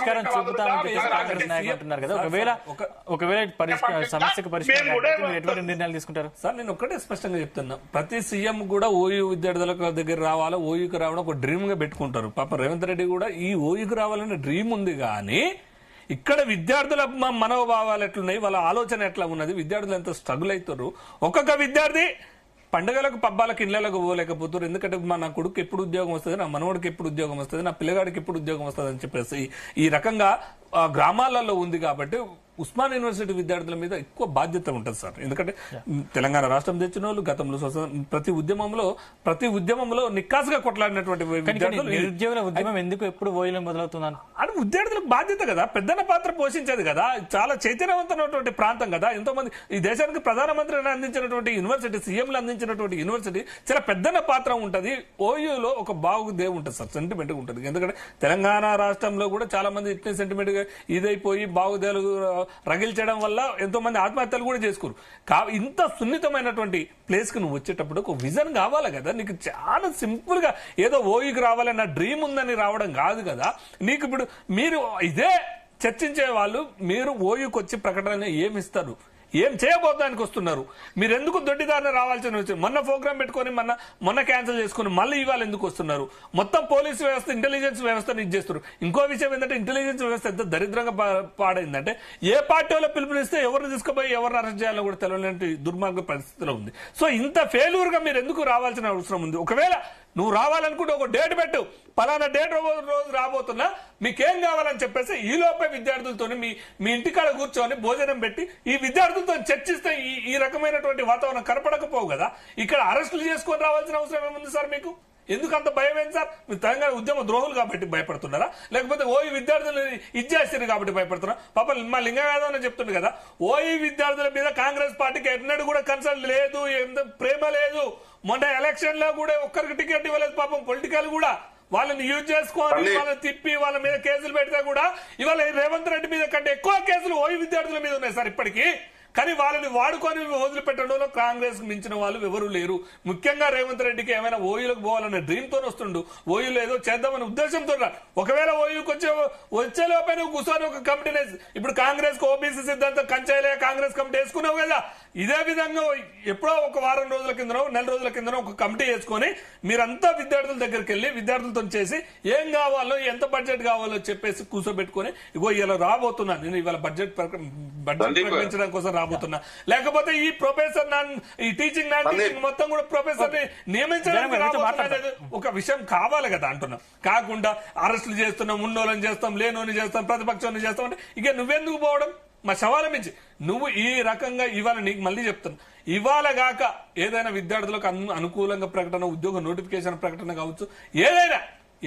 పరిష్కారం చూపుతామని కాంగ్రెస్ నాయకులు అంటున్నారు కదా, ఒకవేళ సమస్యకు పరిష్కారం ఎటువంటి నిర్ణయాలు తీసుకుంటారు సార్? నేను ఒక్కటే స్పష్టంగా చెప్తున్నా, ప్రతి సీఎం కూడా ఓయూ విద్యార్థుల దగ్గర రావాలా, ఓయూకి రావడం ఒక డ్రీమ్ గా పెట్టుకుంటారు. పాప రేవంత్ రెడ్డి కూడా ఈ ఓయూకి రావాలనే డ్రీమ్ ఉంది, కానీ ఇక్కడ విద్యార్థుల మనోభావాలు ఎట్లున్నాయి, వాళ్ళ ఆలోచన ఎట్లా ఉన్నది, విద్యార్థులు ఎంత స్ట్రగుల్ అవుతారు. ఒక్కొక్క విద్యార్థి పండుగలకు పబ్బాలకు ఇళ్లకు పోలేకపోతారు. ఎందుకంటే నా కొడుకు ఎప్పుడు ఉద్యోగం వస్తుంది, నా మనవడికి ఎప్పుడు ఉద్యోగం వస్తుంది, నా పిల్లగాడికి ఎప్పుడు ఉద్యోగం వస్తుంది అని చెప్పేసి ఈ రకంగా గ్రామాలలో ఉంది. కాబట్టి ఉస్మాన్ యూనివర్సిటీ విద్యార్థుల మీద ఎక్కువ బాధ్యత ఉంటుంది సార్. ఎందుకంటే తెలంగాణ రాష్ట్రం తెచ్చిన వాళ్ళు గతంలో ప్రతి ఉద్యమంలో నిక్కాసుగా కొట్లాడినటువంటి విద్యార్థులు. నిరుద్యోగుల ఉద్యమం ఎందుకు ఎప్పుడు ఓయిలో మొదలవుతుందని అది విద్యార్థులకు బాధ్యత కదా, పెద్దన పాత్ర పోషించేది కదా, చాలా చైతన్యవంతమైనటువంటి ప్రాంతం కదా. ఎంతో మంది ఈ దేశానికి ప్రధానమంత్రిని అందించినటువంటి యూనివర్సిటీ, సీఎంలు అందించినటువంటి యూనివర్సిటీ చాలా పెద్దన పాత్ర ఉంటుంది. ఓయూలో ఒక బాగుదేవి ఉంటుంది సార్, సెంటిమెంట్ ఉంటుంది. ఎందుకంటే తెలంగాణ రాష్ట్రంలో కూడా చాలా మంది ఇట్లా సెంటిమెంట్ గా ఇదైపోయి బాగుదేలు రగిల్చడం వల్ల ఎంతో మంది ఆత్మహత్యలు కూడా చేసుకోరు. ఇంత సున్నితమైనటువంటి ప్లేస్ కి నువ్వు వచ్చేటప్పుడు ఒక విజన్ కావాలి కదా. నీకు చాలా సింపుల్ గా ఏదో ఓయూకి రావాలన్న డ్రీమ్ ఉందని రావడం కాదు కదా. నీకు ఇప్పుడు మీరు ఇదే చర్చించే వాళ్ళు, మీరు ఓయూకి వచ్చి ప్రకటన ఏమిస్తారు, ఏం చేయబోతానికి వస్తున్నారు, మీరు ఎందుకు దొడ్డిదారిని రావాల్సిన వచ్చింది? మొన్న ప్రోగ్రామ్ పెట్టుకుని మొన్న క్యాన్సిల్ చేసుకుని మళ్ళీ ఇవాళ ఎందుకు వస్తున్నారు? మొత్తం పోలీసు వ్యవస్థ, ఇంటెలిజెన్స్ వ్యవస్థను ఇచ్చేస్తారు. ఇంకో విషయం ఏంటంటే ఇంటెలిజెన్స్ వ్యవస్థ ఎంత దరిద్రంగా పాడైందంటే ఏ పార్టీ వాళ్ళు పిలుపునిస్తే ఎవరిని తీసుకుపోయి ఎవరిని అరెస్ట్ చేయాలో కూడా తెలియని దుర్మార్గ పరిస్థితిలో ఉంది. సో ఇంత ఫెయిల్యూర్ గా మీరు ఎందుకు రావాల్సిన అవసరం ఉంది? ఒకవేళ నువ్వు రావాలనుకుంటే ఒక డేట్ పెట్టు, పలానా డేట్ రోజు రాబోతున్నా, మీకేం కావాలని చెప్పేసి ఈ లోపే విద్యార్థులతో మీ ఇంటికాడ కూర్చొని భోజనం పెట్టి ఈ విద్యార్థులతో చర్చిస్తే ఈ రకమైనటువంటి వాతావరణం కనపడకపోవు కదా. ఇక్కడ అరెస్టులు చేసుకొని రావాల్సిన అవసరం ఏముంది సార్? మీకు ఎందుకు అంత భయం ఏంటి సార్? మీరు తెలంగాణ ఉద్యమ ద్రోహులు కాబట్టి భయపడుతున్నారా, లేకపోతే ఓయి విద్యార్థులు ఇచ్చేస్తారు కాబట్టి భయపడుతున్నారా? పాప మా లింగయాదవ్ అని చెప్తుంది కదా, ఓయి విద్యార్థుల మీద కాంగ్రెస్ పార్టీకి ఎన్నడూ కూడా కన్సల్ట్ లేదు, ప్రేమ లేదు. మొన్న ఎలక్షన్ లో కూడా ఒక్కరికి టికెట్ ఇవ్వలేదు పాపం. పొలిటికల్ కూడా వాళ్ళని యూజ్ చేసుకొని వాళ్ళని తిప్పి వాళ్ళ మీద కేసులు పెడితే కూడా ఇవాళ రేవంత్ రెడ్డి మీద కంటే ఎక్కువ కేసులు ఓయి విద్యార్థుల మీద ఉన్నాయి సార్ ఇప్పటికీ. కానీ వాళ్ళని వాడుకొని వదిలిపెట్టడంలో కాంగ్రెస్ మించిన వాళ్ళు ఎవరు లేరు. ముఖ్యంగా రేవంత్ రెడ్డికి ఏమైనా ఓయూలకు పోవాలనే డ్రీమ్ తో వస్తుండు, ఓయూలో ఏదో చేద్దామనే ఉద్దేశంతో. ఒకవేళ ఓయూకి వచ్చేలోపే నువ్వు కూర్చొని ఒక కమిటీని, ఇప్పుడు కాంగ్రెస్ కు ఓబీసీ సిద్ధాంతం కంచాయిలే కాంగ్రెస్ కమిటీ వేసుకున్నావు కదా, ఇదే విధంగా ఎప్పుడో ఒక వారం రోజుల కిందనో నెల రోజుల కిందనో ఒక కమిటీ వేసుకొని మీరంతా విద్యార్థుల దగ్గరికి వెళ్లి విద్యార్థులతో చేసి ఏం కావాలో ఎంత బడ్జెట్ కావాలో చెప్పేసి కూర్చోబెట్టుకుని ఇగో ఇలా రాబోతున్నా నేను, ఇవాళ బడ్జెట్ ప్రకటించడం కోసం రాబోతున్నా, లేకపోతే ఈ ప్రొఫెసర్ ఈ టీచింగ్ నాన్ టీచింగ్ మొత్తం కూడా ప్రొఫెసర్ ని నియమించడానికి ఒక విషయం కావాలి కదా అంటున్నాం. కాకుండా అరెస్టులు చేస్తున్నాం, ఉన్నోళ్ళని చేస్తాం, లేనోని చేస్తాం, ప్రతిపక్షాన్ని చేస్తాం అంటే ఇక నువ్వెందుకు పోవడం? మా శవాల మించి నువ్వు ఈ రకంగా ఇవాళ నీకు మళ్ళీ చెప్తున్నా, ఇవాళ గాక ఏదైనా విద్యార్థులకు అనుకూలంగా ప్రకటన, ఉద్యోగ నోటిఫికేషన్ ప్రకటన కావచ్చు,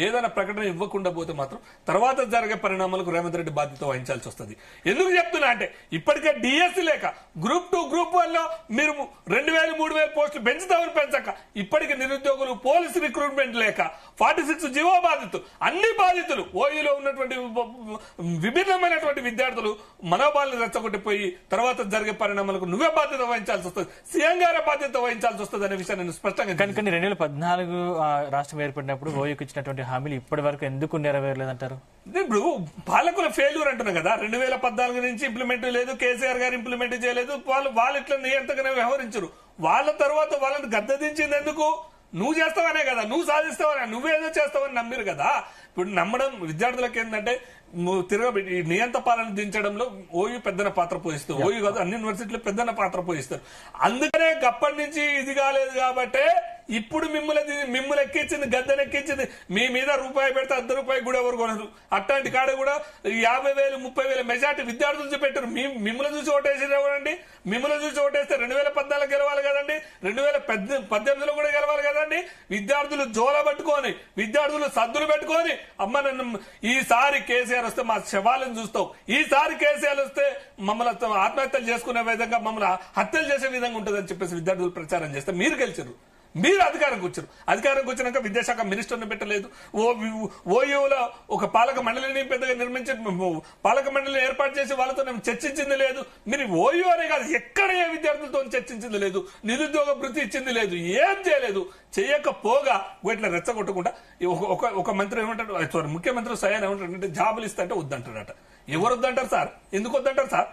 ఏదైనా ప్రకటన ఇవ్వకుండా పోతే మాత్రం తర్వాత జరిగే పరిణామాలకు రేవంత్ రెడ్డి బాధ్యత వహించాల్సి వస్తుంది. ఎందుకు చెప్తున్నా అంటే ఇప్పటికే డిఎస్సీ లేక గ్రూప్ 2 గ్రూప్ 1 లో మీరు 2000 3000 పోస్టులు పెంచుతామని పెంచక ఇప్పటికి నిరుద్యోగులు, పోలీసు రిక్రూట్మెంట్ లేక 46 జీవో బాధితులు, అన్ని బాధితులు ఓయూలో ఉన్నటువంటి విభిన్నమైనటువంటి విద్యార్థులు మనోభావాలను రెచ్చగొట్టిపోయి తర్వాత జరిగే పరిణామాలకు నువ్వే బాధ్యత వహించాల్సి వస్తుంది, సీఎం గారే బాధ్యత వహించాల్సి వస్తుంది అనే విషయాన్ని నేను స్పష్టంగా. కానీ 2014 రాష్ట్రం ఏర్పడినప్పుడు ఓయూకి ఇచ్చినటువంటి హామీలు ఇప్పటి వరకు ఎందుకు నెరవేరలేదంటారు? ఇప్పుడు పాలకుల ఫెయిల్యూర్ అంటున్నా కదా, 2014 నుంచి ఇంప్లిమెంట్ లేదు, కేసీఆర్ గారు ఇంప్లిమెంట్ చేయలేదు, వాళ్ళు ఇట్లా నియంత్రణగా వ్యవహరించరు. వాళ్ళ తర్వాత వాళ్ళని గద్దెదించింది ఎందుకు? నువ్వు చేస్తావనే కదా, నువ్వు సాధిస్తావనే, నువ్వేదో చేస్తావని నమ్మిరు కదా. ఇప్పుడు నమ్మడం విద్యార్థులకు ఏంటంటే నియంత పాలన దించడంలో ఓయూ పెద్దన పాత్ర పోయిస్తారు. ఓయూ కాదు, అన్ని యూనివర్సిటీలు పెద్దన పాత్ర పోయిస్తారు. అందుకనే అప్పటి నుంచి ఇది కాలేదు కాబట్టి ఇప్పుడు మిమ్మల్ని ఎక్కించింది, గద్దెనెక్కించింది. మీ మీద రూపాయి పెడితే ₹1 కూడా ఎవరు కొనరు. అట్లాంటి కాడ కూడా 50,000 30,000 మెజార్టీ విద్యార్థులు చూపెట్టారు. మిమ్మల్ని చూసి ఓటేసారు ఎవరండి? మిమ్మల్ని చూసి ఓటేస్తే 2014 గెలవాలి కదండి, 2018లో కూడా గెలవాలి కదండి. విద్యార్థులు జోల పట్టుకొని, విద్యార్థులు సద్దులు పెట్టుకొని, అమ్మ నన్ను ఈసారి కేసీఆర్ వస్తే మా శవాలను చూస్తావు, ఈసారి కేసీఆర్ వస్తే మమ్మల్ని ఆత్మహత్యలు చేసుకునే విధంగా, మమ్మల్ని హత్యలు చేసే విధంగా ఉంటుందని చెప్పేసి విద్యార్థులు ప్రచారం చేస్తే మీరు గెలిచారు. మీరు అధికారంకి వచ్చారు. అధికారంకి వచ్చినాక విద్యాశాఖ మినిస్టర్ని పెట్టలేదు. ఓయూలో ఒక పాలక మండలిని పెద్దగా నిర్మించి పాలక మండలిని ఏర్పాటు చేసి వాళ్ళతో చర్చించింది లేదు. మీరు ఓయూ అనే కాదు, ఎక్కడ ఏ విద్యార్థులతో చర్చించింది లేదు, నిరుద్యోగ భృతి ఇచ్చింది లేదు, ఏం చేయలేదు. చేయకపోగా ఇట్లా రెచ్చగొట్టకుండా ఒక మంత్రి ఏమంటాడు, సారీ ముఖ్యమంత్రి స్వయం ఏమంటాడంటే జాబులు ఇస్తా అంటే వద్దంటాడట. ఎవరు వద్దంటారు సార్? ఎందుకు వద్దంటారు సార్?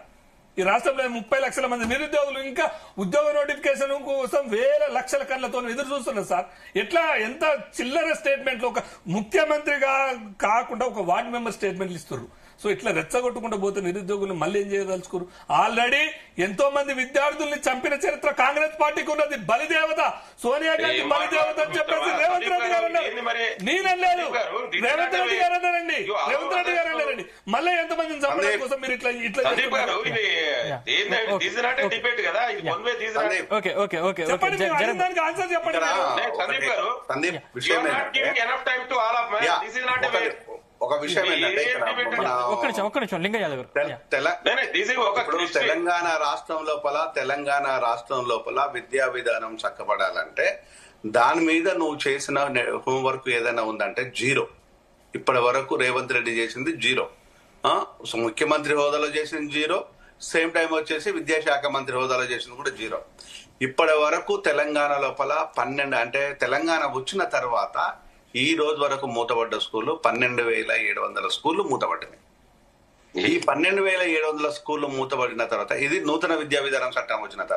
ఈ రాష్ట్రంలో 30 లక్షల మంది నిరుద్యోగులు ఇంకా ఉద్యోగ నోటిఫికేషన్ కోసం వేల లక్షల కళ్ళతో ఎదురు చూస్తున్నారు సార్. ఎట్లా ఎంత చిల్లర స్టేట్మెంట్లు, ఒక ముఖ్యమంత్రిగా కాకుండా ఒక వార్డు మెంబర్ స్టేట్మెంట్లు ఇస్తున్నారు. సో ఇట్లా రెచ్చగొట్టుకుంటూ పోతే నిరుద్యోగులు మళ్ళీ ఏం చేయదలుచుకోరు? ఆల్రెడీ ఎంతో మంది విద్యార్థుల్ని చంపిన చరిత్ర కాంగ్రెస్ పార్టీకి ఉన్నది. బలిదేవత సోనియా గాంధీ బలిదేవత అని చెప్పేసి రేవంత్ రెడ్డి గారు అన్నారు. నేనలేదు, రేవంత్ రెడ్డి గారు అన్నారండి. రేవంత్ రెడ్డి గారు అన్నారండి. మళ్ళీ ఎంతమందిని చంపడం కోసం మీరు ఇట్లా చెప్పండి, దానికి ఆన్సర్ చెప్పండి. ఒక విషయం ఏంటంటే ఒక్క నిమిషం లింగ యాదవ్ ఇప్పుడు తెలంగాణ రాష్ట్రం లోపల విద్యా విధానం చక్కబడాలంటే దాని మీద నువ్వు చేసిన హోంవర్క్ ఏదైనా ఉందంటే జీరో. ఇప్పటి వరకు రేవంత్ రెడ్డి చేసింది జీరో. ముఖ్యమంత్రి హోదాలో చేసింది జీరో. సేమ్ టైం వచ్చేసి విద్యాశాఖ మంత్రి హోదాలో చేసింది కూడా జీరో. ఇప్పటి వరకు తెలంగాణ లోపల 12 అంటే తెలంగాణ వచ్చిన తర్వాత ఈ రోజు వరకు మూతపడ్డ స్కూళ్ళు 12,700 స్కూళ్లు మూతపడ్డాయి. ఈ 12,700 స్కూళ్లు మూతపడిన తర్వాత ఇది నూతన విద్యా విధానం చట్టం వచ్చిన తర్వాత